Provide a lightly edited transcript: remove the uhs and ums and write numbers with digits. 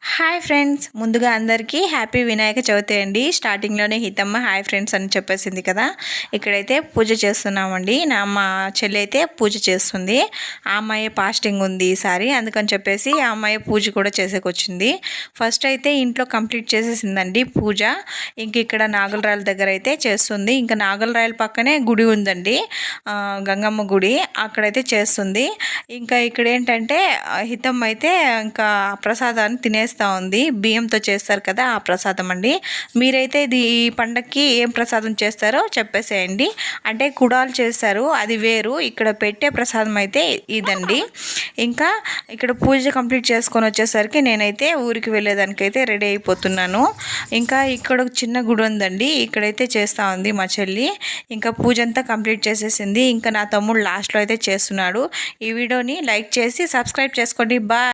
Hi friends, ముందుగా అందరికీ happy Vinayaka Chavithi అండి. స్టార్టింగ్లోనే హితమ్మ హాయ్ ఫ్రెండ్స్ అని చెప్పేసింది కదా. ఇక్కడైతే పూజ చేస్తున్నామండి. మా చెల్లి అయితే పూజ చేస్తుంది. ఆ అమ్మాయి ఫాస్టింగ్ ఉంది ఈసారి, అందుకని చెప్పేసి ఆ అమ్మాయి పూజ కూడా చేసేకొచ్చింది. ఫస్ట్ అయితే ఇంట్లో కంప్లీట్ చేసేసిందండి పూజ. ఇంక ఇక్కడ నాగులరాయల దగ్గర అయితే చేస్తుంది. ఇంకా నాగులరాయల పక్కనే గుడి ఉందండి, గంగమ్మ గుడి, అక్కడైతే చేస్తుంది. ఇంకా ఇక్కడ ఏంటంటే హితమ్మ అయితే ఇంకా ప్రసాదాన్ని తినేస్తూ ఉంది. బియ్యంతో చేస్తారు కదా ఆ ప్రసాదం అండి. మీరైతే ఇది ఈ పండగకి ఏం ప్రసాదం చేస్తారో చెప్పేసేయండి. అంటే కుడాలు చేస్తారు, అది వేరు. ఇక్కడ పెట్టే ప్రసాదం అయితే ఇదండి. ఇంకా ఇక్కడ పూజ కంప్లీట్ చేసుకొని వచ్చేసరికి నేనైతే ఊరికి వెళ్ళేదానికైతే రెడీ అయిపోతున్నాను. ఇంకా ఇక్కడ ఒక చిన్న గుడి ఉందండి, ఇక్కడైతే చేస్తూ ఉంది మా చెల్లి. ఇంకా పూజ అంతా కంప్లీట్ చేసేసింది. ఇంకా నా తమ్ముడు లాస్ట్లో అయితే చేస్తున్నాడు. ఈ వీడియోని లైక్ చేసి సబ్స్క్రైబ్ చేసుకోండి. బాయ్.